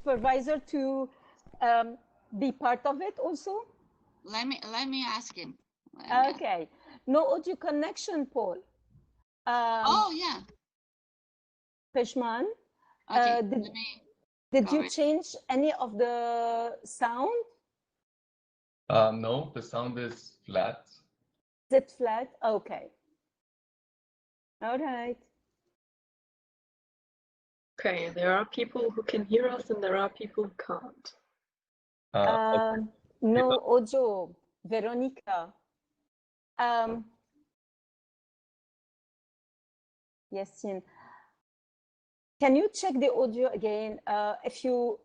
supervisor to be part of it also? Let me ask him. Okay. No audio connection, Paul. Oh, yeah. Pejman, Okay, did you change any of the sound? No, the sound is flat. Is it flat? Okay. All right. Okay, there are people who can hear us and there are people who can't. Okay. No audio, Veronica. Yasin, can you check the audio again? If you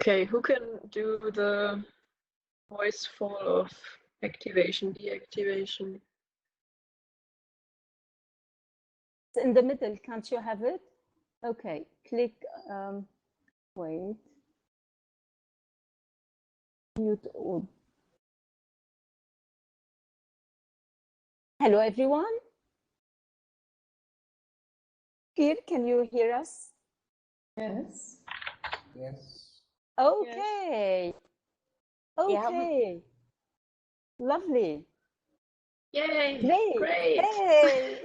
Okay, who can do the voice fall off activation, deactivation? it's in the middle, can't you have it? Okay, click, wait. Mute all. Hello, everyone. Here, can you hear us? Yes. Yes. Okay. Okay. Lovely. Yay! Great. Hey.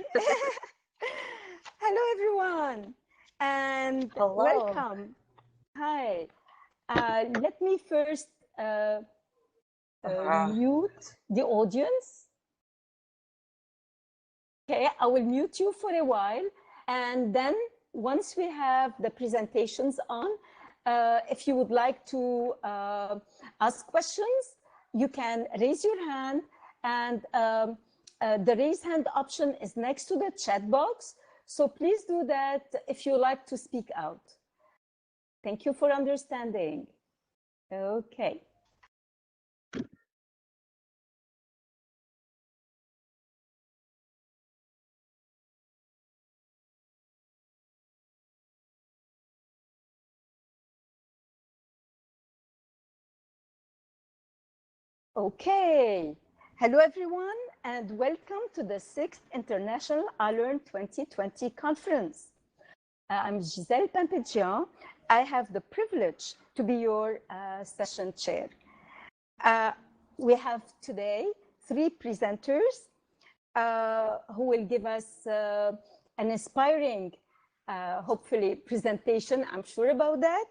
Hello, everyone, and welcome. Hi. Let me first mute the audience. Okay, I will mute you for a while, and then once we have the presentations on, if you would like to ask questions, you can raise your hand, and the raise hand option is next to the chat box. So please do that if you like to speak out. Thank you for understanding. Okay. Okay. Hello, everyone, and welcome to the 6th International iLRN 2020 conference. I'm Giselle Pimpedjian. I have the privilege to be your session chair. We have today 3 presenters who will give us an inspiring, hopefully, presentation. I'm sure about that.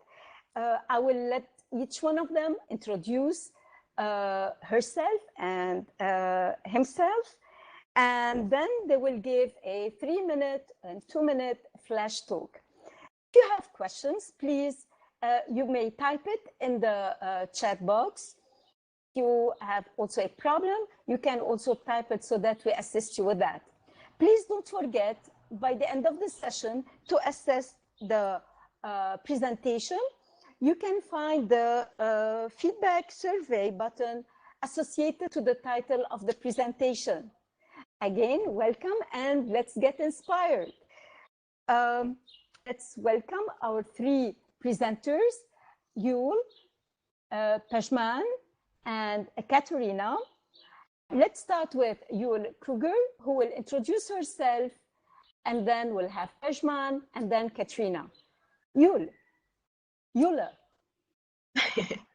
I will let each one of them introduce herself and himself, and then they will give a 3-minute and 2-minute flash talk. If you have questions, please, you may type it in the chat box. If you have also a problem, you can also type it so that we assist you with that. Please don't forget, by the end of the session, to assess the presentation. You can find the feedback survey button associated to the title of the presentation. Again, welcome, and let's get inspired. Let's welcome our 3 presenters, Jule, Pejman, and Katerina. Let's start with Jule Krüger, who will introduce herself, and then we'll have Pejman, and then Katerina. Jule.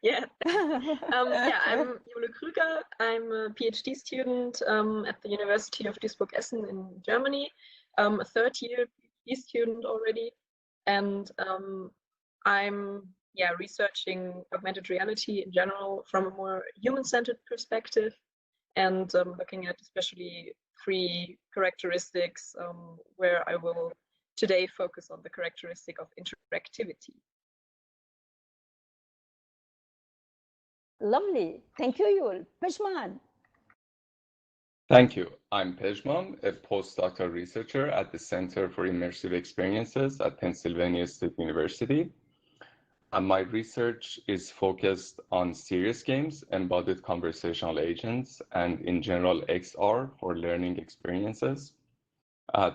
Yeah. I'm Jule Krüger. I'm a PhD student at the University of Duisburg-Essen in Germany. A 3rd-year PhD student already, and I'm researching augmented reality in general from a more human-centered perspective, and looking at especially 3 characteristics where I will today focus on the characteristic of interactivity. Lovely. Thank you, Jule. Pejman. Thank you. I'm Pejman, a postdoctoral researcher at the Center for Immersive Experiences at Pennsylvania State University. My research is focused on serious games, embodied conversational agents, and in general XR for learning experiences.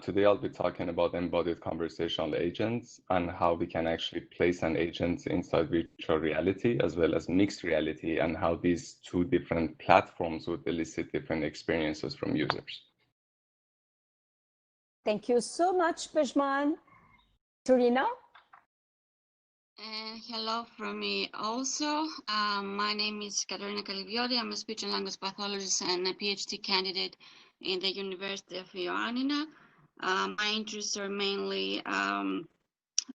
Today I'll be talking about embodied conversational agents and how we can actually place an agent inside virtual reality as well as mixed reality, and how these two different platforms would elicit different experiences from users. Thank you so much, Pejman. Katerina? Hello from me also. My name is Katerina Kalyvioti. I'm a speech and language pathologist and a PhD candidate in the University of Ioannina. My interests are mainly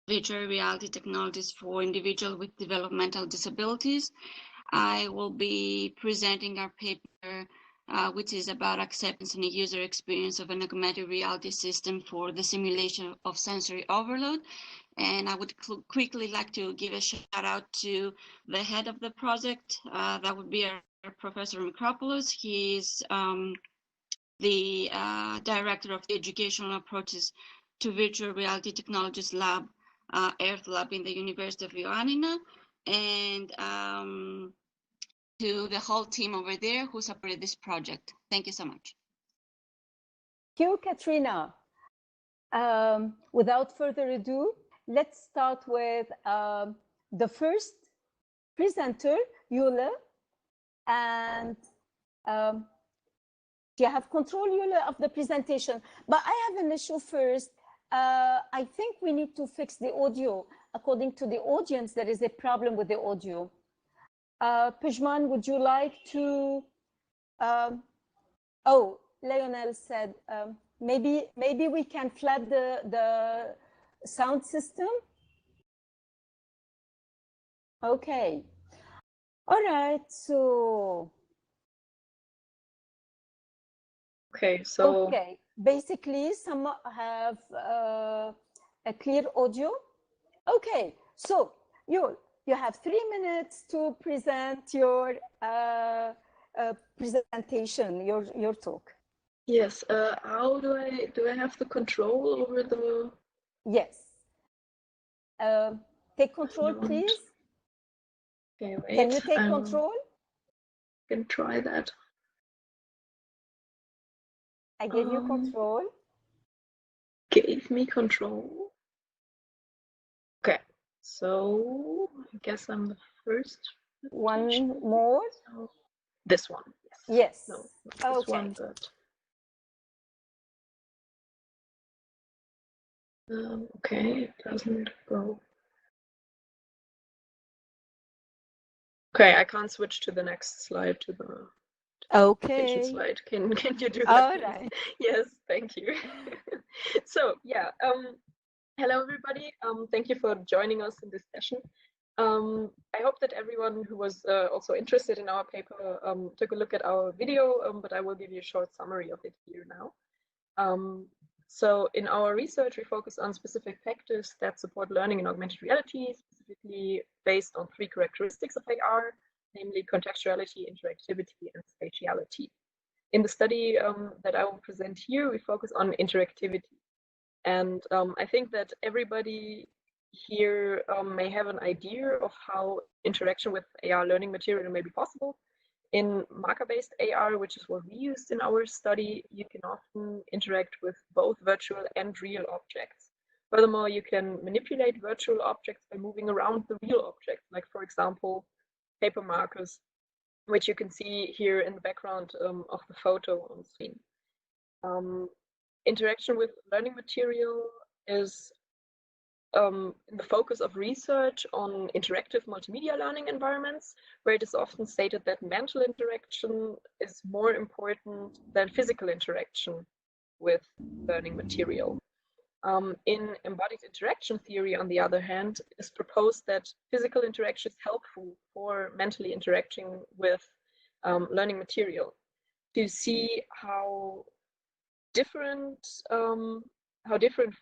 virtual reality technologies for individuals with developmental disabilities. I will be presenting our paper, which is about acceptance and user experience of an augmented reality system for the simulation of sensory overload. And I would quickly like to give a shout out to the head of the project. That would be our Professor Mikropoulos. He's the director of the educational approaches to virtual reality technologies lab, Earth Lab in the University of Ioannina, and to the whole team over there who supported this project. Thank you so much. Thank you, Katerina. Without further ado, let's start with the first presenter, Jule, and you have control, Jule, of the presentation. But I have an issue first. I think we need to fix the audio. According to the audience, there is a problem with the audio. Pejman, would you like to? Oh, Lionel said maybe we can flag the sound system. Okay. All right. So. Okay. So. Okay. Basically, some have a clear audio. Okay. So you have 3 minutes to present your presentation, your talk. Yes. How do I have the control over the? Yes. Take control, please. Okay, wait. Can you take control? Can try that. I gave you control. Gave me control. Okay. So I guess I'm the first. One more. So, this one. Yes. No, not this one, but. Okay, it doesn't go. Okay, I can't switch to the next slide, to the presentation slide. Can you do that? All please? right. Yes, thank you. So yeah, hello everybody. Thank you for joining us in this session. I hope that everyone who was also interested in our paper took a look at our video, but I will give you a short summary of it here now. So in our research, we focus on specific factors that support learning in augmented reality, specifically based on 3 characteristics of AR, namely contextuality, interactivity, and spatiality. In the study that I will present here, we focus on interactivity. And I think that everybody here may have an idea of how interaction with AR learning material may be possible. In marker-based AR, which is what we used in our study, you can often interact with both virtual and real objects. Furthermore, you can manipulate virtual objects by moving around the real objects, like, for example, paper markers, which you can see here in the background of the photo on screen. Interaction with learning material is in the focus of research on interactive multimedia learning environments, where it is often stated that mental interaction is more important than physical interaction with learning material. In embodied interaction theory, on the other hand, it is proposed that physical interaction is helpful for mentally interacting with learning material, to see how different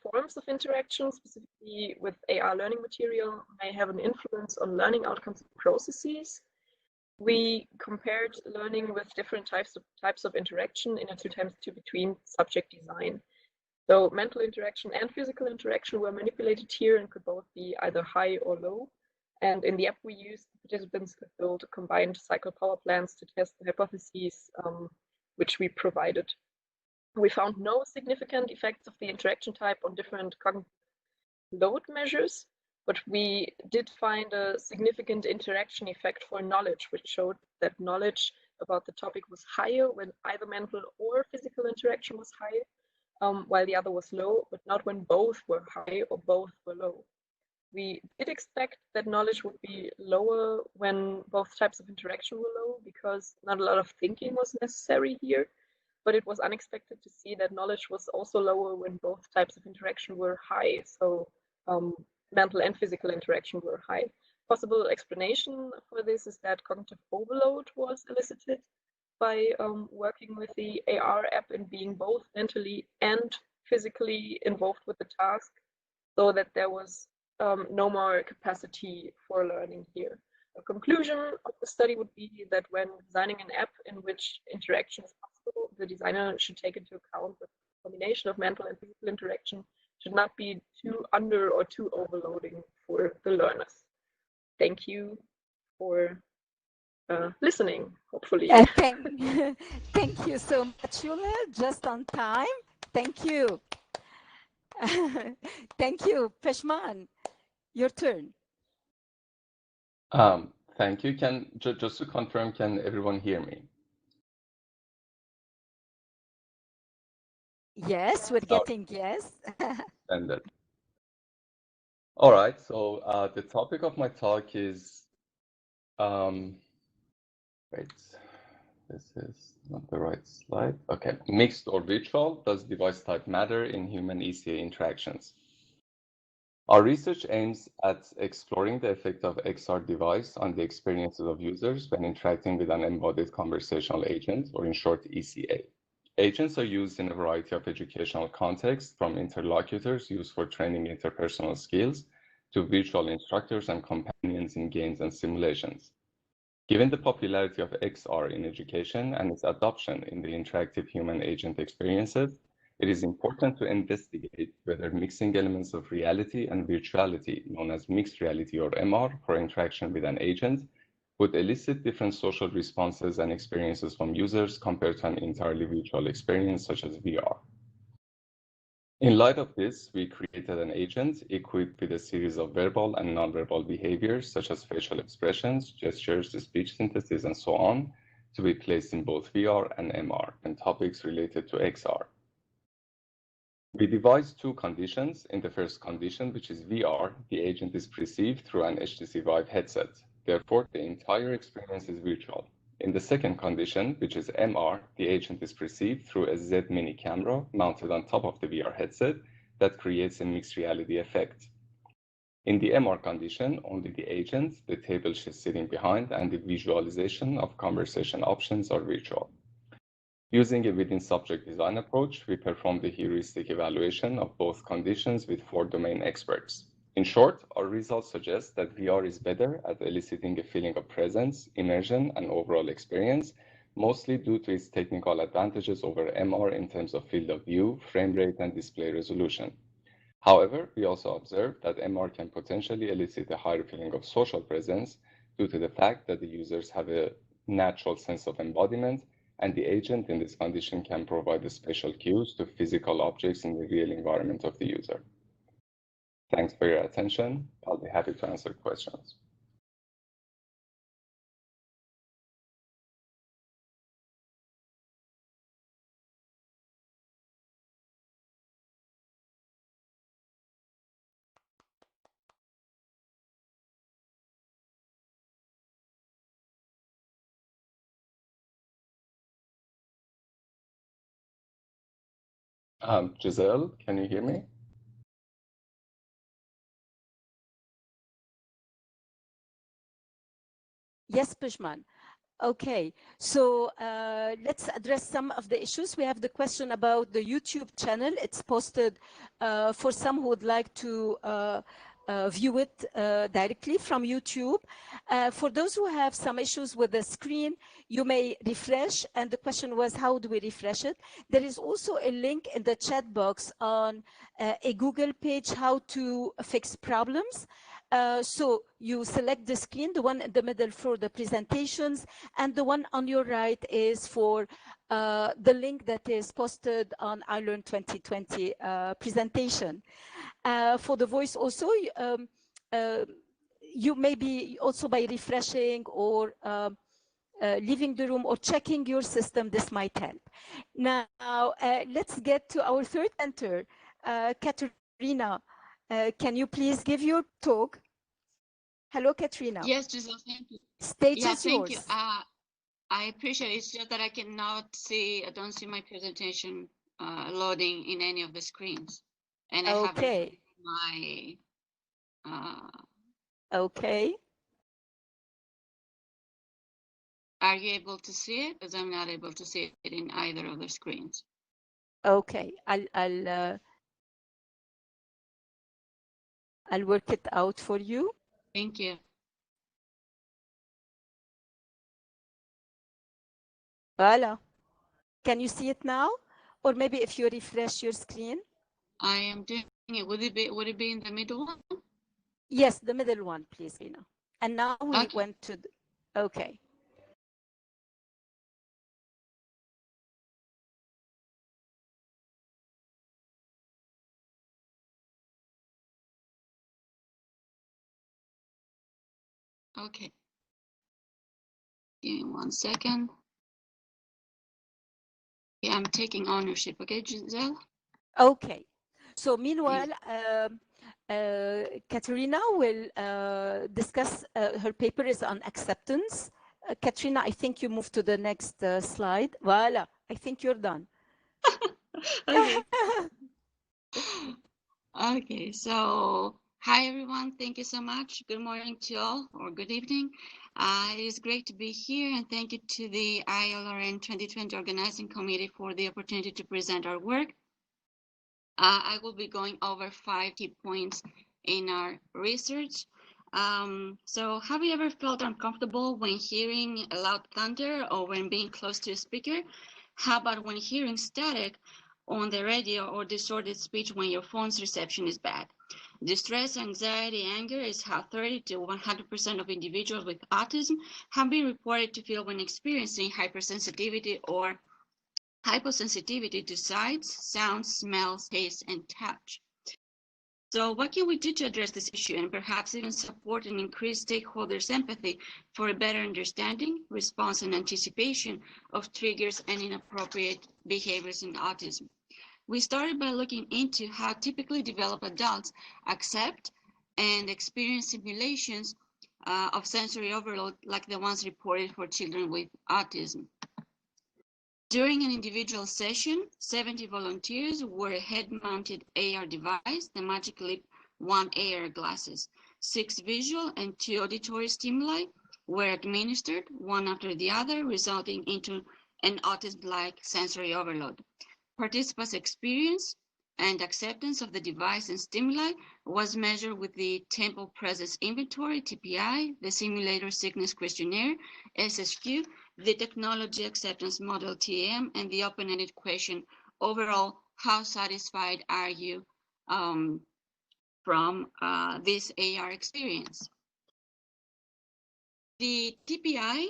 forms of interaction, specifically with AR learning material, may have an influence on learning outcomes and processes. We compared learning with different types of interaction in a 2x2 between subject design. So mental interaction and physical interaction were manipulated here and could both be either high or low. And in the app we used, the participants could build combined cycle power plans to test the hypotheses which we provided. We found no significant effects of the interaction type on different cognitive load measures, but we did find a significant interaction effect for knowledge, which showed that knowledge about the topic was higher when either mental or physical interaction was high, while the other was low, but not when both were high or both were low. We did expect that knowledge would be lower when both types of interaction were low, because not a lot of thinking was necessary here, but it was unexpected to see that knowledge was also lower when both types of interaction were high. So mental and physical interaction were high. Possible explanation for this is that cognitive overload was elicited by working with the AR app and being both mentally and physically involved with the task, so that there was no more capacity for learning here. A conclusion of the study would be that when designing an app in which interaction is possible, the designer should take into account that the combination of mental and physical interaction should not be too under or too overloading for the learners. Thank you for listening, hopefully. Thank you so much, Jule. Just on time. Thank you. Thank you. Pejman, your turn. Thank you. Just to confirm, can everyone hear me? Yes, we're getting yes. Splendid. All right, so the topic of my talk is, wait, this is not the right slide. Okay, mixed or virtual, does device type matter in human ECA interactions? Our research aims at exploring the effect of XR device on the experiences of users when interacting with an embodied conversational agent, or in short, ECA. Agents are used in a variety of educational contexts, from interlocutors used for training interpersonal skills to virtual instructors and companions in games and simulations. Given the popularity of XR in education and its adoption in the interactive human agent experiences, it is important to investigate whether mixing elements of reality and virtuality, known as mixed reality or MR, for interaction with an agent would elicit different social responses and experiences from users compared to an entirely virtual experience such as VR. In light of this, we created an agent equipped with a series of verbal and nonverbal behaviors such as facial expressions, gestures, speech synthesis, and so on, to be placed in both VR and MR and topics related to XR. We devised two conditions. In the first condition, which is VR, the agent is perceived through an HTC Vive headset. Therefore, the entire experience is virtual. In the second condition, which is MR, the agent is perceived through a Z mini camera mounted on top of the VR headset that creates a mixed reality effect. In the MR condition, only the agent, the table she's sitting behind, and the visualization of conversation options are virtual. Using a within-subject design approach, we performed a heuristic evaluation of both conditions with 4 domain experts. In short, our results suggest that VR is better at eliciting a feeling of presence, immersion, and overall experience, mostly due to its technical advantages over MR in terms of field of view, frame rate, and display resolution. However, we also observed that MR can potentially elicit a higher feeling of social presence due to the fact that the users have a natural sense of embodiment, and the agent in this condition can provide the spatial cues to physical objects in the real environment of the user. Thanks for your attention. I'll be happy to answer questions. Giselle, can you hear me? Yes, Pejman. Okay, so let's address some of the issues. We have the question about the YouTube channel. It's posted for some who would like to view it directly from YouTube. For those who have some issues with the screen, you may refresh. And the question was, how do we refresh it? There is also a link in the chat box on a Google page, how to fix problems. So you select the screen, the one in the middle for the presentations, and the one on your right is for the link that is posted on iLRN2020 presentation. For the voice also, you may be also by refreshing or leaving the room or checking your system, this might help. Now, let's get to our third mentor, Katerina. Can you please give your talk? Hello, Katerina. Yes, Giselle, thank you. Stage Yeah, is thank yours. you. I appreciate it. It's just that I cannot see, I don't see my presentation loading in any of the screens. And I haven't my... Okay. Are you able to see it? Because I'm not able to see it in either of the screens. Okay, I'll work it out for you. Thank you. Voila. Can you see it now? Or maybe if you refresh your screen? I am doing it. Would it be in the middle one? Yes, the middle one, please, Rina. And now we Okay. went to the, okay. Okay. Give me 1 second. Yeah, I'm taking ownership. Okay, Giselle? Okay. So meanwhile, Katerina will discuss, her paper is on acceptance. Katerina, I think you move to the next slide. Voila, I think you're done. Okay. Okay, so hi everyone, thank you so much. Good morning to all, or good evening. It is great to be here, and thank you to the iLRN 2020 organizing committee for the opportunity to present our work. I will be going over 5 key points in our research. So have you ever felt uncomfortable when hearing a loud thunder or when being close to a speaker? How about when hearing static on the radio or distorted speech when your phone's reception is bad? Distress, anxiety, anger is how 30 to 100% of individuals with autism have been reported to feel when experiencing hypersensitivity or hyposensitivity to sights, sounds, smells, taste, and touch. So what can we do to address this issue and perhaps even support and increase stakeholders' empathy for a better understanding, response, and anticipation of triggers and inappropriate behaviors in autism? We started by looking into how typically developed adults accept and experience simulations of sensory overload like the ones reported for children with autism. During an individual session, 70 volunteers wore a head-mounted AR device, the Magic Leap 1 AR glasses. 6 visual and 2 auditory stimuli were administered, one after the other, resulting into an autism-like sensory overload. Participants' experience and acceptance of the device and stimuli was measured with the Temple Presence Inventory, TPI, the Simulator Sickness Questionnaire, SSQ, the Technology Acceptance Model, TAM, and the open-ended question, overall, how satisfied are you from this AR experience? The TPI,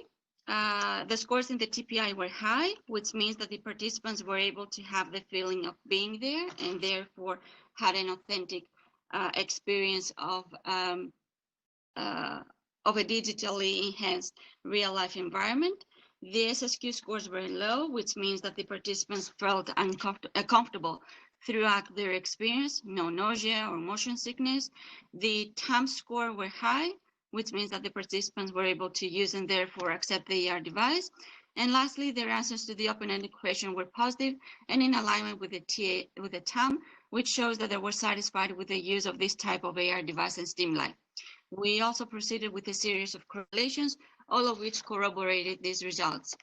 the scores in the TPI were high, which means that the participants were able to have the feeling of being there and therefore had an authentic experience of a digitally enhanced real-life environment. The SSQ scores were low, which means that the participants felt uncomfortable throughout their experience, no nausea or motion sickness. The TAM score were high, which means that the participants were able to use and therefore accept the AR device. And lastly, their answers to the open-ended question were positive and in alignment with the TAM, which shows that they were satisfied with the use of this type of AR device and stimuli. We also proceeded with a series of correlations, all of which corroborated these results.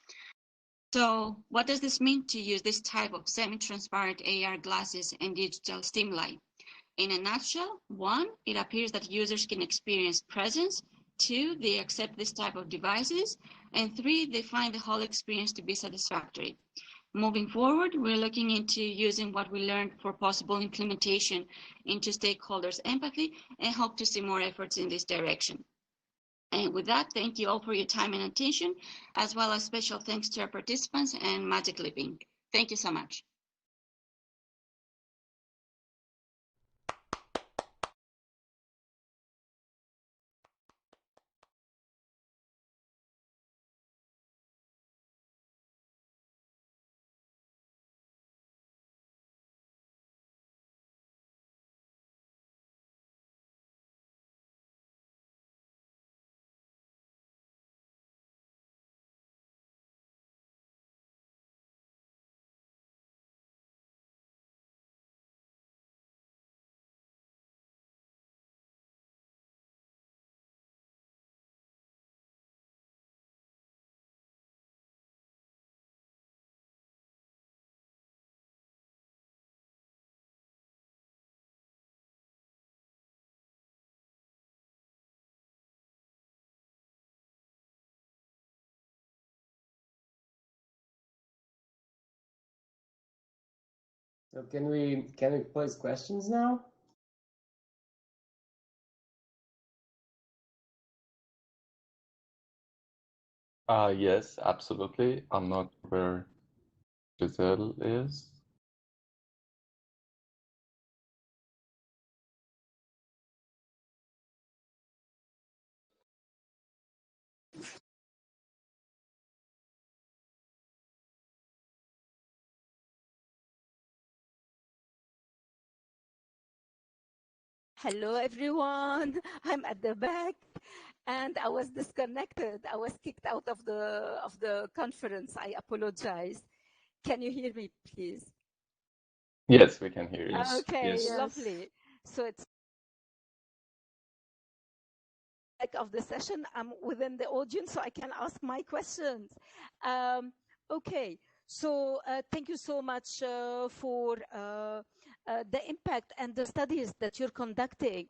So what does this mean to use this type of semi-transparent AR glasses and digital stimuli? In a nutshell, 1, it appears that users can experience presence. 2, they accept this type of devices. And 3, they find the whole experience to be satisfactory. Moving forward, we're looking into using what we learned for possible implementation into stakeholders' empathy and hope to see more efforts in this direction. And with that, thank you all for your time and attention, as well as special thanks to our participants and Magic Leaping. Thank you so much. So can we pose questions now? Yes, absolutely. I'm not where Giselle is. Hello, everyone. I'm at the back, and I was disconnected. I was kicked out of the conference. I apologize. Can you hear me, please? Yes, we can hear you. Okay, Yes. lovely. So it's back of the session. I'm within the audience, so I can ask my questions. Okay. So thank you so much for the impact and the studies that you're conducting.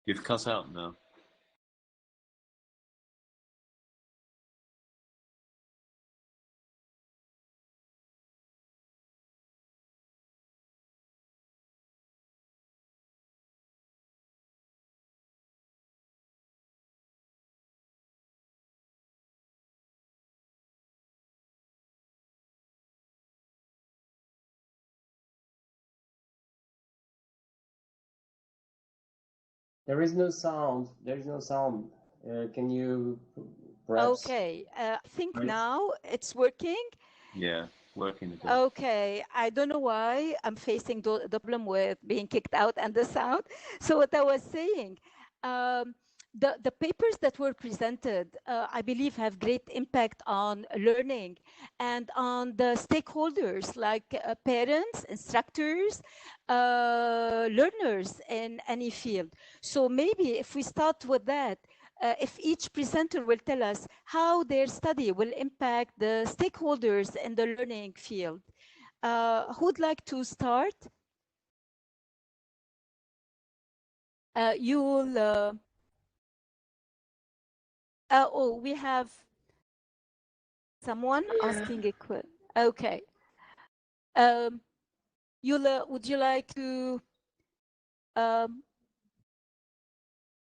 You've cut out now. There is no sound. There is no sound. Can you perhaps? Okay. I think Right. now it's working. Yeah, working again. Okay, I don't know why I'm facing the problem with being kicked out and the sound. So what I was saying, the papers that were presented, I believe, have great impact on learning and on the stakeholders like parents, instructors, learners in any field. So maybe if we start with that, if each presenter will tell us how their study will impact the stakeholders in the learning field. Who'd like to start? You'll... oh, we have someone asking a question. Okay. Jule, would you like to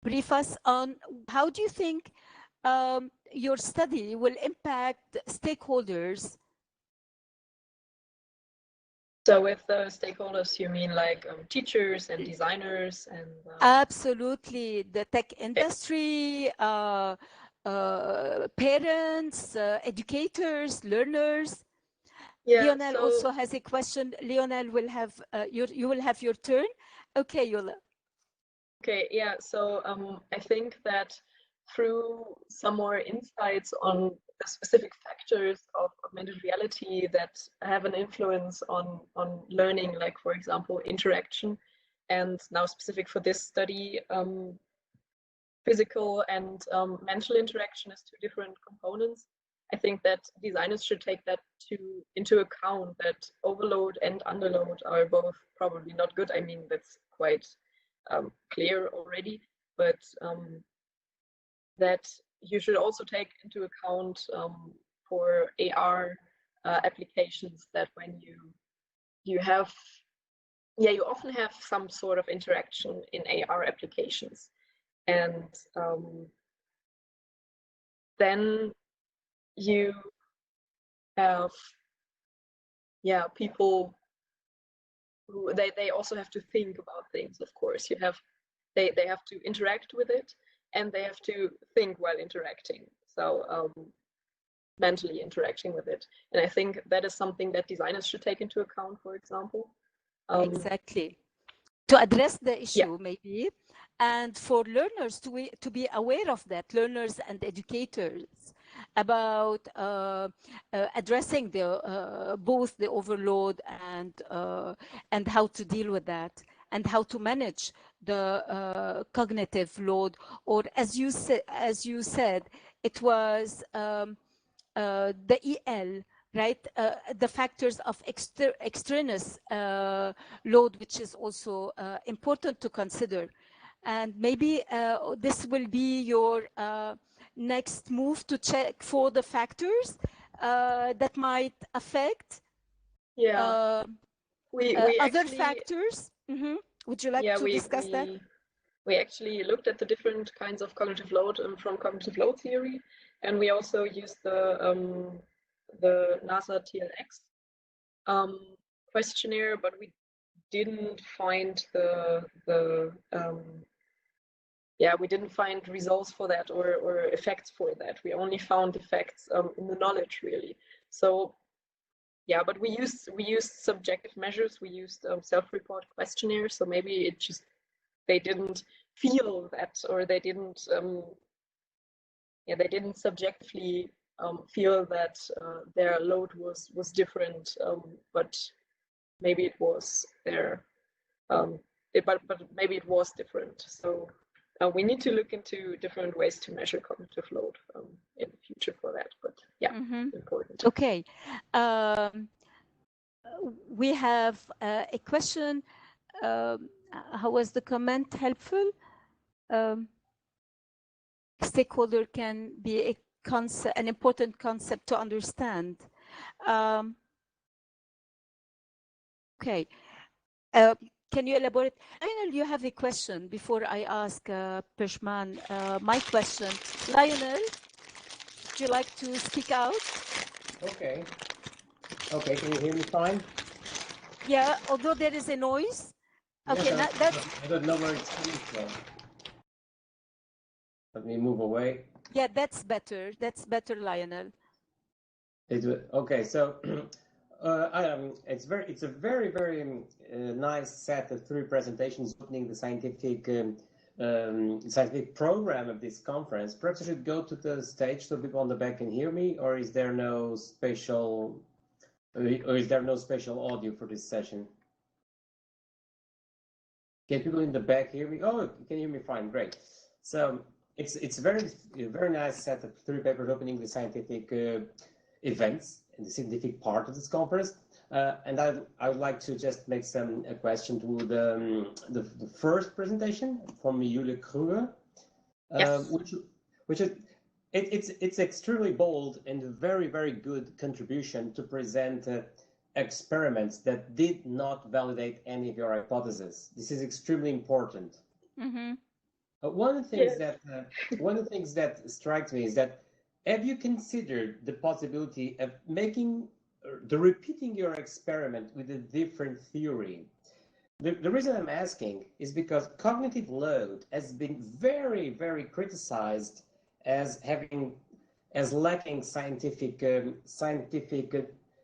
brief us on how do you think your study will impact stakeholders? So with stakeholders, you mean like teachers and designers and... Absolutely. The tech industry, parents, educators, learners. Yeah, Lionel so... also has a question. Lionel will have you will have your turn. Okay, Jule. Okay, yeah, so I think that through some more insights on the specific factors of augmented reality that have an influence on learning, like, for example, interaction, and now specific for this study, physical and mental interaction as two different components. I think that designers should take that into account, that overload and underload are both probably not good. I mean, that's quite clear already, but that you should also take into account for AR applications that when you have, you often have some sort of interaction in AR applications, and then you have people who they also have to think about things. Of course, they have to interact with it, and they have to think while interacting. So mentally interacting with it, and I think that is something that designers should take into account, for example. Exactly. To address the issue, maybe, and for learners to be aware of that, learners and educators, about addressing the both the overload and how to deal with that, and how to manage the cognitive load, or as you said, it was the EL, right? The factors of extraneous load, which is also important to consider. And maybe this will be your next move to check for the factors that might affect other factors. Mm-hmm. Would you like to discuss that? We actually looked at the different kinds of cognitive load from cognitive load theory, and we also used the NASA TLX questionnaire, but we didn't find we didn't find results for that or effects for that. We only found effects in the knowledge, really. So but we used subjective measures. We used self-report questionnaires. So maybe they didn't feel that, or they didn't subjectively feel that their load was different, but maybe it was there. But maybe it was different. So we need to look into different ways to measure cognitive load in the future for that. But important. Okay. We have a question. How was the comment helpful? Stakeholder can be an important concept to understand. Okay. Can you elaborate? Lionel, you have a question before I ask Pejman my question. Lionel, would you like to speak out? Okay. Okay, can you hear me fine? Yeah, although there is a noise. Okay, yes, I don't know where it's coming from. Let me move away. Yeah, that's better. That's better, Lionel. Okay, so it's a very nice set of 3 presentations opening the scientific program of this conference. Perhaps I should go to the stage so people on the back can hear me, or is there no special audio for this session? Can people in the back hear me? Oh, you can hear me fine. Great. So it's a very nice set of 3 papers opening the scientific events and the scientific part of this conference. And I would like to just make a question to the first presentation from Jule Krüger, which is it's extremely bold and a very good contribution to present experiments that did not validate any of your hypotheses. This is extremely important. Mm-hmm. One of the things that strikes me is that, have you considered the possibility of repeating your experiment with a different theory? The reason I'm asking is because cognitive load has been very criticized as lacking scientific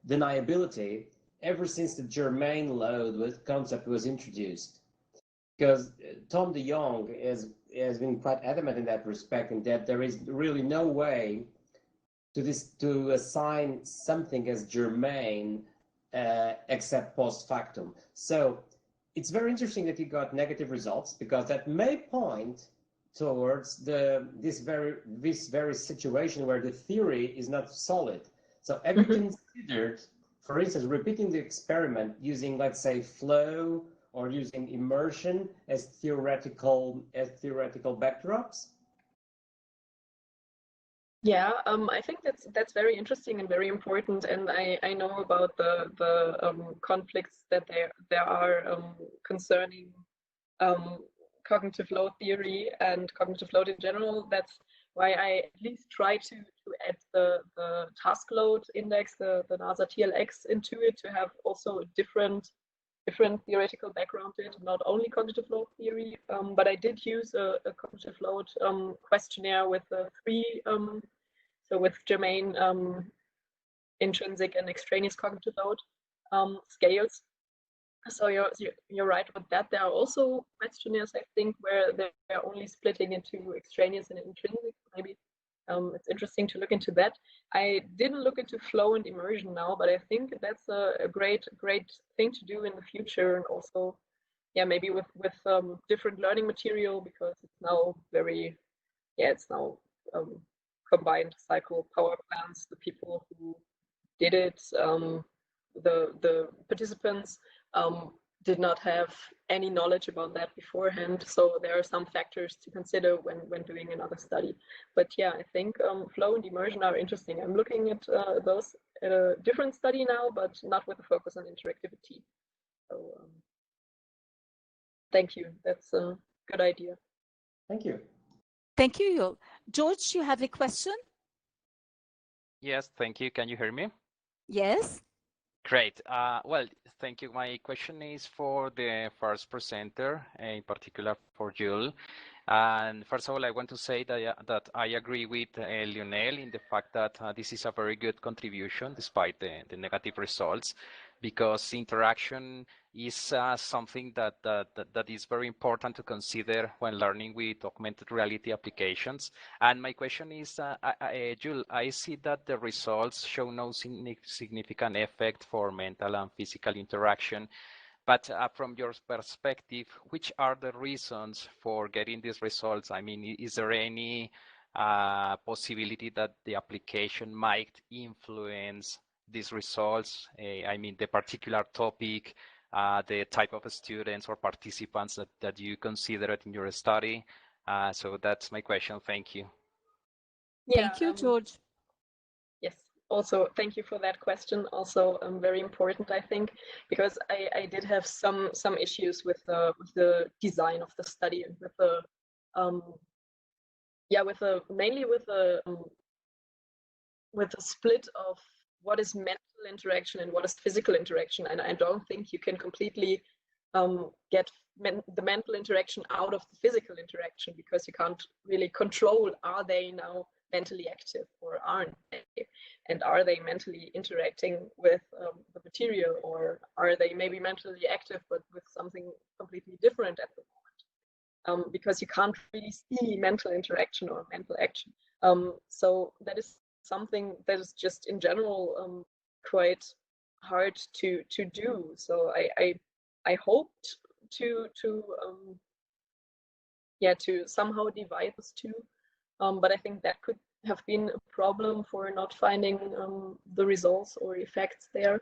deniability ever since the germane load concept was introduced. Because Tom de Jong has been quite adamant in that respect, in that there is really no way to assign something as germane except post factum. So it's very interesting that you got negative results, because that may point towards this very situation where the theory is not solid. So have you considered, for instance, repeating the experiment using, let's say, flow or using immersion as theoretical backdrops? Yeah, I think that's very interesting and very important, and I know about the conflicts that there are concerning cognitive load theory and cognitive load in general. That's why I at least try to add the task load index, the NASA TLX into it, to have also a different theoretical background to it, not only cognitive load theory. But I did use a cognitive load questionnaire with three, so with germane, intrinsic, and extraneous cognitive load scales. So you're right with that. There are also questionnaires, I think, where they're only splitting into extraneous and intrinsic. Maybe it's interesting to look into that. I didn't look into flow and immersion now, but I think that's a great thing to do in the future, and also, yeah, maybe with different learning material, because it's now combined cycle power plants. The people who did it, the participants did not have any knowledge about that beforehand. So there are some factors to consider when doing another study. But yeah, I think flow and immersion are interesting. I'm looking at those at a different study now, but not with a focus on interactivity. So thank you. That's a good idea. Thank you. Thank you, Jule. George, you have a question? Yes, thank you. Can you hear me? Yes. Great. Well, thank you. My question is for the first presenter, in particular for Jule. And first of all, I want to say that I agree with Lionel in the fact that this is a very good contribution despite the negative results, because interaction is something that is very important to consider when learning with augmented reality applications. And my question is, Jule, I see that the results show no significant effect for mental and physical interaction. But from your perspective, which are the reasons for getting these results? I mean, is there any possibility that the application might influence these results? I mean, the particular topic, the type of students or participants that you considered in your study. So that's my question. Thank you. Yeah, thank you, George. Yes. Also, thank you for that question. Also, very important, I think, because I did have some issues with the design of the study, and with the mainly with the split of what is mental interaction and what is physical interaction. And I don't think you can completely get the mental interaction out of the physical interaction, because you can't really control, are they now mentally active or aren't they, and are they mentally interacting with the material, or are they maybe mentally active but with something completely different at the moment, because you can't really see mental interaction or mental action. So that is something that is just in general quite hard to do. So I hoped to somehow divide those two, but I think that could have been a problem for not finding the results or effects there.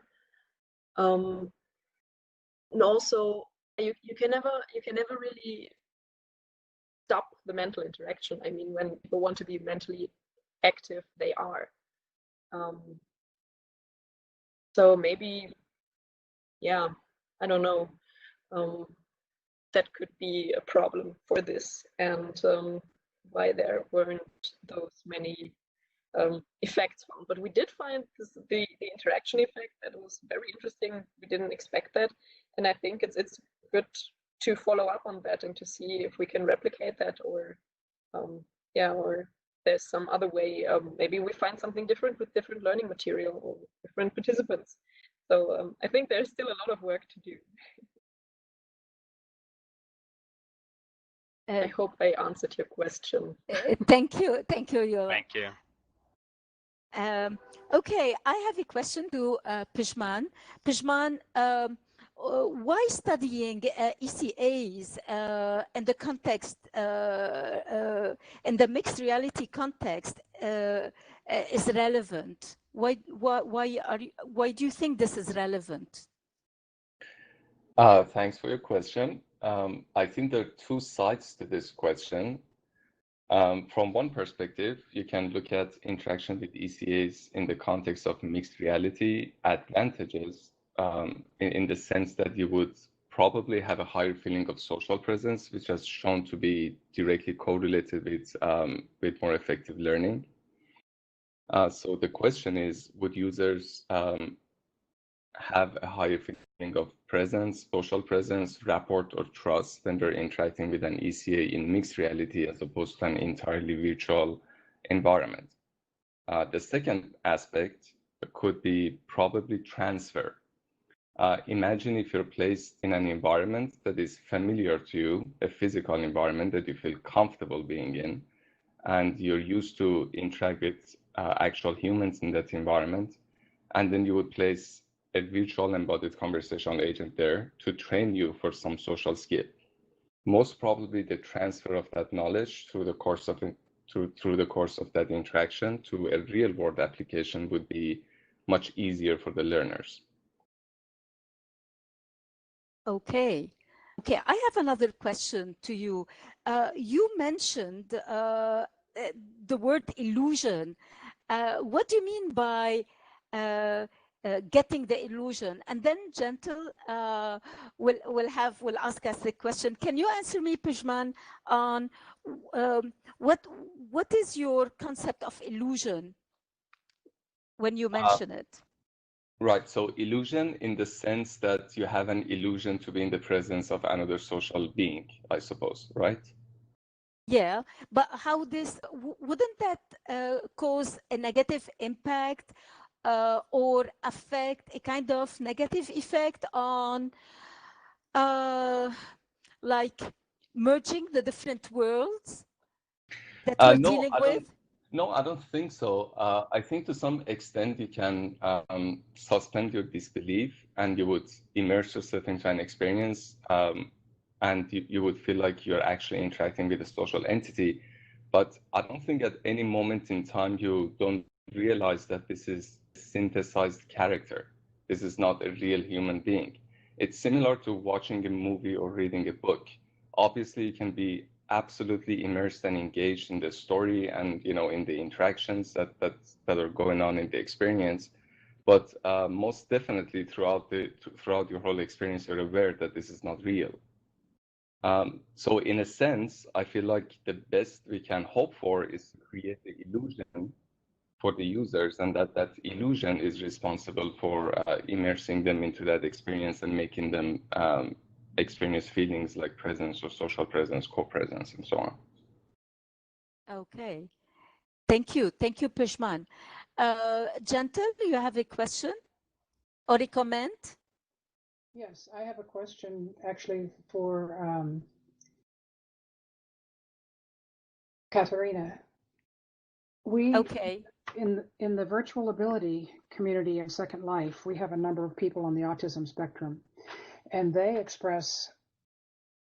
And also, you can never really stop the mental interaction. I mean, when people want to be mentally active, they are. So maybe, yeah, I don't know. That could be a problem for this, and why there weren't those many effects found. But we did find the interaction effect that was very interesting. We didn't expect that, and I think it's good to follow up on that and to see if we can replicate that, or or there's some other way. Maybe we find something different with different learning material or different participants. So I think there's still a lot of work to do. I hope I answered your question. Thank you, Jule. Thank you. Okay, I have a question to Pejman. Pejman, why studying ECAs in the context, in the mixed reality context, is relevant? Why do you think this is relevant? Thanks for your question. I think there are two sides to this question. From one perspective, you can look at interaction with ECAs in the context of mixed reality advantages, in the sense that you would probably have a higher feeling of social presence, which has shown to be directly correlated with more effective learning. So the question is, would users have a higher feeling of presence, social presence, rapport, or trust when they're interacting with an ECA in mixed reality as opposed to an entirely virtual environment? The second aspect could be probably transfer. Imagine if you're placed in an environment that is familiar to you, a physical environment that you feel comfortable being in, and you're used to interact with actual humans in that environment, and then you would place a virtual embodied conversational agent there to train you for some social skill. Most probably the transfer of that knowledge through the course of that interaction to a real world application would be much easier for the learners. Okay. Okay, I have another question to you. You mentioned the word illusion. What do you mean by getting the illusion? And then Gentle will ask us the question. Can you answer me, Pejman, on what is your concept of illusion when you mention it? Right. So illusion in the sense that you have an illusion to be in the presence of another social being, I suppose, right? Yeah, but how this wouldn't that cause a negative impact or affect a kind of negative effect on like merging the different worlds that we're dealing with? No, I don't think so. I think to some extent you can suspend your disbelief and you would immerse yourself into an experience, and you would feel like you're actually interacting with a social entity. But I don't think at any moment in time you don't realize that this is a synthesized character. This is not a real human being. It's similar to watching a movie or reading a book. Obviously, you can be absolutely immersed and engaged in the story and in the interactions that are going on in the experience, but most definitely throughout your whole experience you're aware that this is not real. So in a sense, I feel like the best we can hope for is to create the illusion for the users, and that illusion is responsible for immersing them into that experience and making them experience feelings like presence or social presence, co-presence, and so on. Okay. Thank you, Pejman. Gentle, do you have a question or a comment? Yes, I have a question actually for Katerina. Okay. In the virtual ability community in Second Life, we have a number of people on the autism spectrum, and they express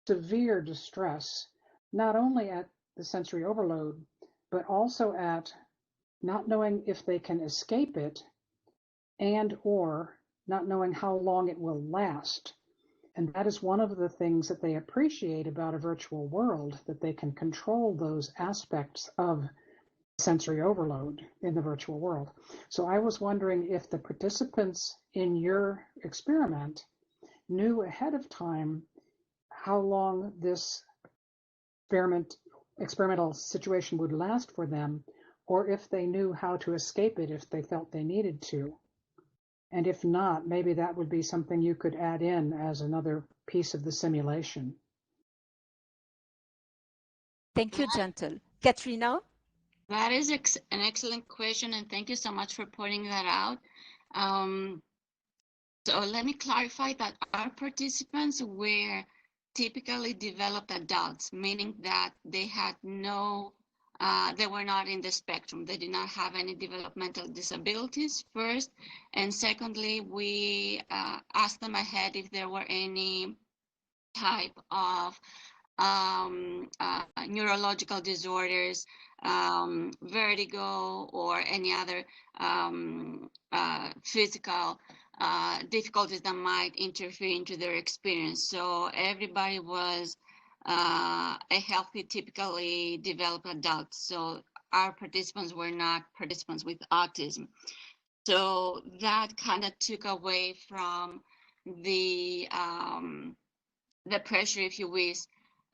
severe distress, not only at the sensory overload, but also at not knowing if they can escape it and or not knowing how long it will last. And that is one of the things that they appreciate about a virtual world, that they can control those aspects of sensory overload in the virtual world. So I was wondering if the participants in your experiment knew ahead of time how long this experimental situation would last for them, or if they knew how to escape it if they felt they needed to. And if not, maybe that would be something you could add in as another piece of the simulation. Thank you, Gentle. Katerina? That is an excellent question, and thank you so much for pointing that out. So let me clarify that our participants were typically developed adults, meaning that they had they were not in the spectrum. They did not have any developmental disabilities, first. And secondly, we asked them ahead if there were any type of neurological disorders, vertigo, or any other physical difficulties that might interfere into their experience. So everybody was a healthy, typically developed adult. So our participants were not participants with autism. So that kind of took away from the pressure, if you wish,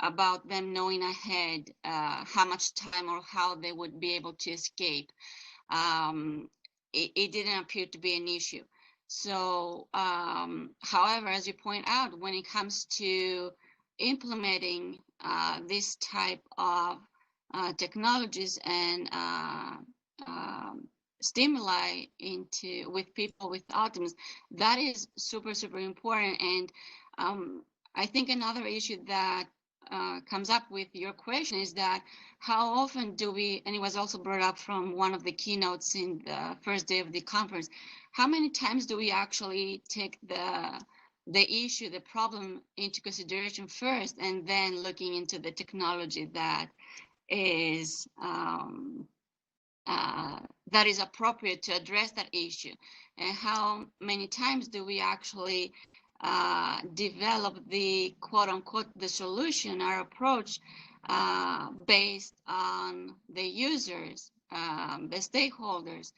about them knowing ahead how much time or how they would be able to escape. It didn't appear to be an issue. So, however, as you point out, when it comes to implementing this type of technologies and stimuli with people with autism, that is super, super important. And I think another issue that comes up with your question is that how often do we, and it was also brought up from one of the keynotes in the first day of the conference, how many times do we actually take the issue, the problem into consideration first, and then looking into the technology that is appropriate to address that issue, and how many times do we actually develop the quote-unquote the solution, our approach, based on the users, the stakeholders.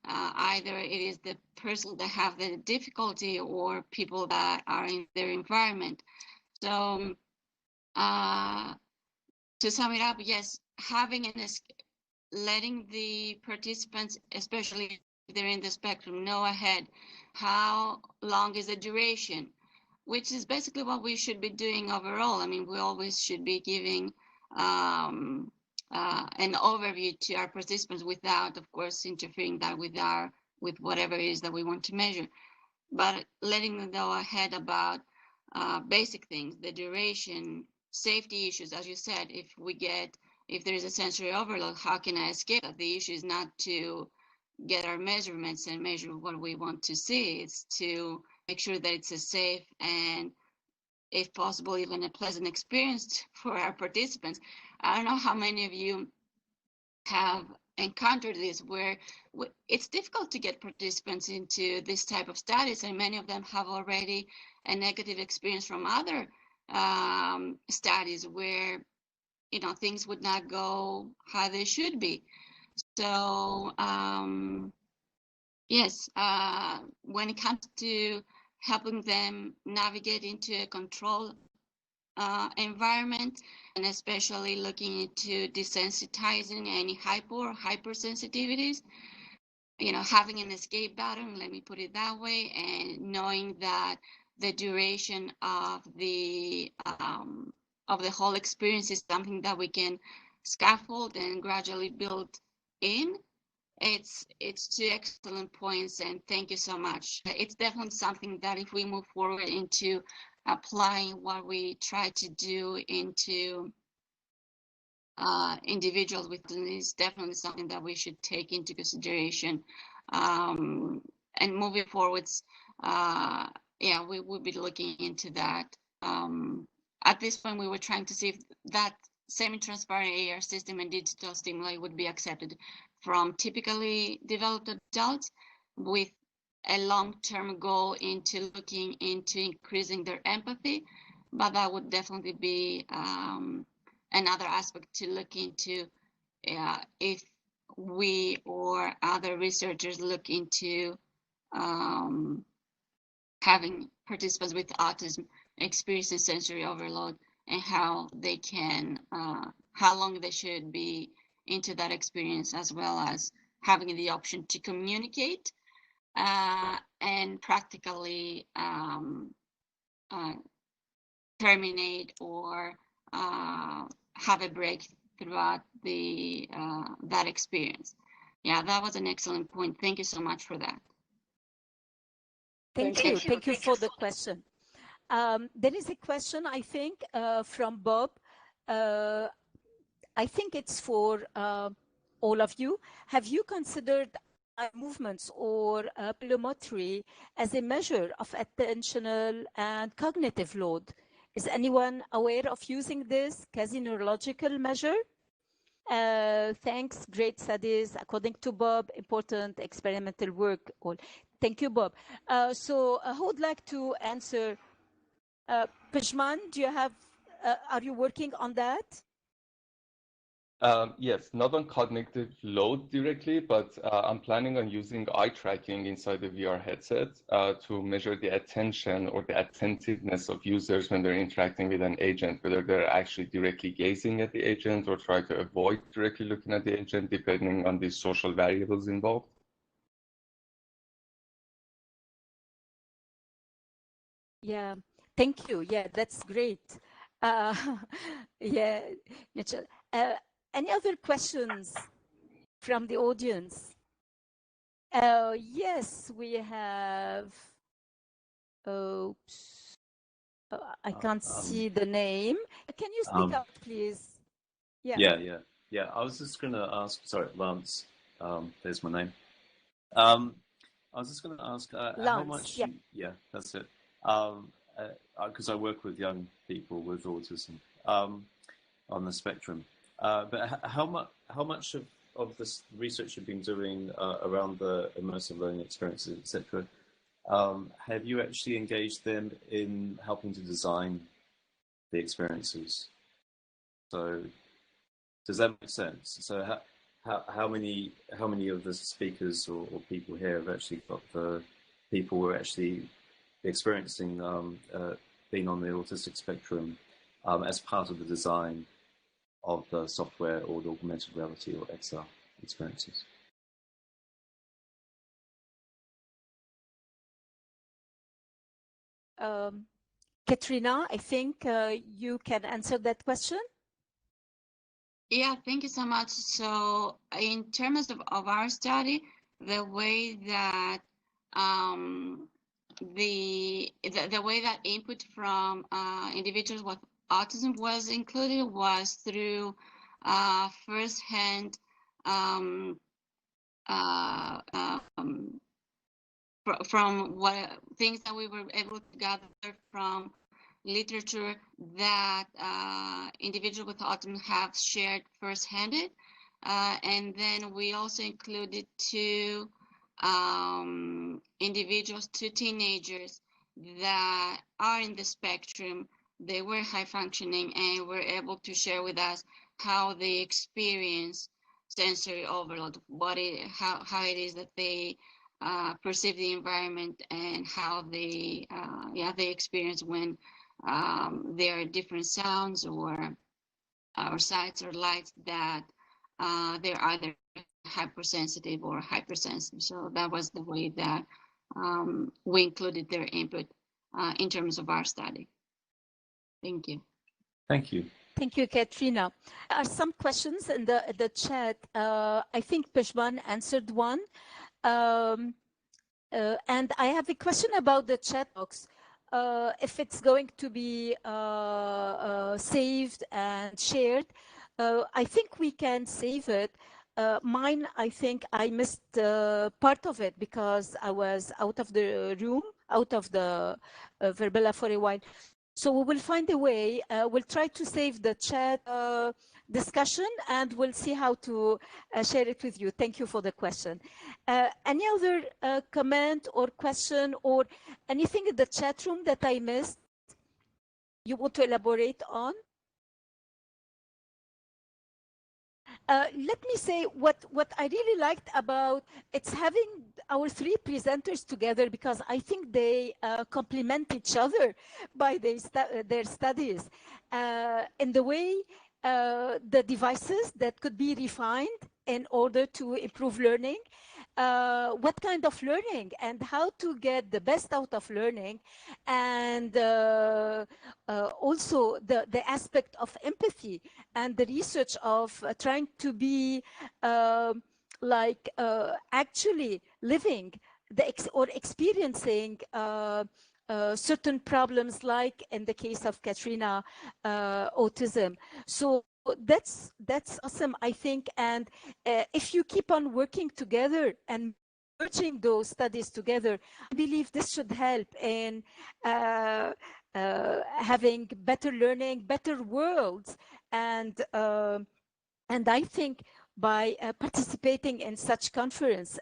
Either it is the person that have the difficulty or people that are in their environment. So to sum it up, yes, letting the participants, especially if they're in the spectrum, know ahead how long is the duration, which is basically what we should be doing overall. I mean, we always should be giving an overview to our participants without, of course, interfering that with whatever it is that we want to measure, but letting them know ahead about basic things, the duration, safety issues. As you said, if there is a sensory overload, how can I escape that? The issue is not to get our measurements and measure what we want to see. It's to make sure that it's a safe and, if possible, even a pleasant experience for our participants. I don't know how many of you have encountered this, where it's difficult to get participants into this type of studies, and many of them have already a negative experience from other studies where things would not go how they should be. So yes, when it comes to helping them navigate into a controlled environment, and especially looking into desensitizing any hypersensitivities, having an escape button, let me put it that way, and knowing that the duration of the whole experience is something that we can scaffold and gradually build in. It's two excellent points, and thank you so much. It's definitely something that if we move forward into applying what we try to do into individuals with autism, is definitely something that we should take into consideration. And moving forwards, we will be looking into that. At this point, we were trying to see if that semi-transparent AR system and digital stimuli would be accepted from typically developed adults, with a long-term goal into looking into increasing their empathy. But that would definitely be another aspect to look into if we or other researchers look into having participants with autism experiencing sensory overload, and how they can, how long they should be into that experience, as well as having the option to communicate and practically terminate or have a break throughout that experience. Yeah, that was an excellent point. Thank you so much for that. Thank you for the question. There is a question, I think, from Bob. I think it's for all of you. Have you considered eye movements or pilometry as a measure of attentional and cognitive load? Is anyone aware of using this quasi-neurological measure? Thanks, great studies. According to Bob, important experimental work. Thank you, Bob. So who would like to answer? Pejman, do you have are you working on that? Yes, not on cognitive load directly, but I'm planning on using eye tracking inside the VR headset to measure the attention or the attentiveness of users when they're interacting with an agent, whether they're actually directly gazing at the agent or try to avoid directly looking at the agent, depending on the social variables involved. Yeah, thank you. Yeah, that's great. Yeah, Mitchell. Any other questions from the audience? Yes, we have. Oops, I can't see the name. Can you speak up, please? Yeah. I was just going to ask. Sorry, Lance. There's my name. I was just going to ask how much. Yeah, that's it. Because I work with young people with autism on the spectrum. But how much of this research you've been doing around the immersive learning experiences, etc., have you actually engaged them in helping to design the experiences? So does that make sense? So how many of the speakers or people here have actually got the people who are actually experiencing being on the autistic spectrum as part of the design of the software or the augmented reality or XR experiences? Katerina, I think you can answer that question. Yeah, thank you so much. So in terms of our study, the way that the way that input from individuals with autism was included was through firsthand from what things that we were able to gather from literature that individuals with autism have shared firsthand. And then we also included two individuals, two teenagers that are in the spectrum. They were high functioning and were able to share with us how they experience sensory overload, how it is that they perceive the environment and how they experience when there are different sounds or sights or lights that they're either hypersensitive or hypersensitive. So that was the way that we included their input in terms of our study. Thank you. Thank you. Thank you, Katerina. There are some questions in the chat. I think Pejman answered one. And I have a question about the chat box. If it's going to be saved and shared, I think we can save it. Mine, I think I missed part of it because I was out of the room, out of the VirBELA for a while. So we will find a way. We'll try to save the chat discussion and we'll see how to share it with you. Thank you for the question. Any other comment or question or anything in the chat room that I missed you want to elaborate on? Let me say what I really liked about it's having our three presenters together because I think they complement each other by their studies in the way the devices that could be refined in order to improve learning, what kind of learning and how to get the best out of learning, and also the aspect of empathy and the research of trying to be actually living or experiencing certain problems, like in the case of Katerina, autism. So that's awesome, I think. And if you keep on working together and merging those studies together, I believe this should help in having better learning, better worlds, and I think by participating in such conferences,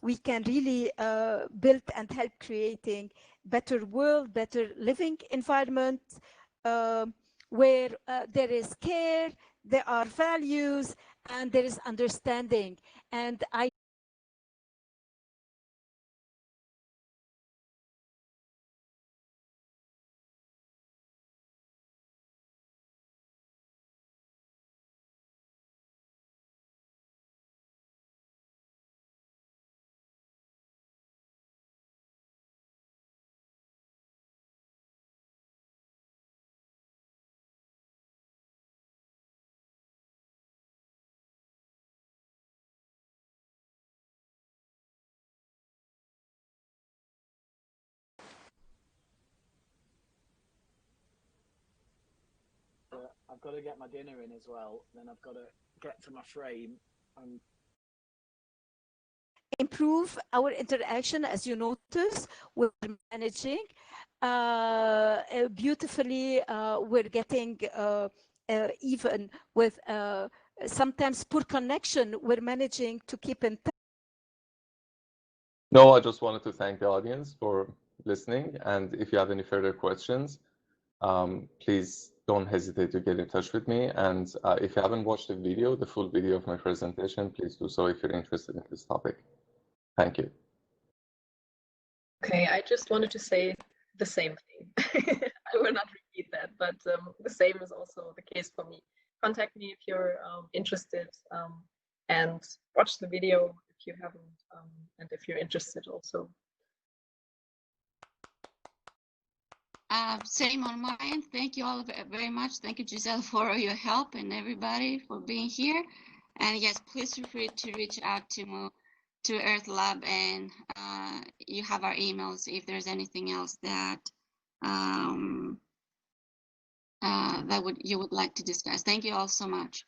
we can really build and help creating better world, better living environment, where there is care, there are values, and there is understanding. And I I've got to get my dinner in as well. Then I've got to get to my frame. improve our interaction. As you notice, we're managing beautifully. We're getting even with sometimes poor connection, we're managing to keep in touch. No, I just wanted to thank the audience for listening. And if you have any further questions, please don't hesitate to get in touch with me. And if you haven't watched the video, the full video of my presentation, please do so if you're interested in this topic. Thank you. Okay, I just wanted to say the same thing. I will not repeat that, but the same is also the case for me. Contact me if you're interested, and watch the video if you haven't, and if you're interested also. Same on my end. Thank you all very much. Thank you, Giselle, for your help, and everybody for being here. And yes, please feel free to reach out to Earth Lab, and you have our emails if there's anything else that you would like to discuss. Thank you all so much.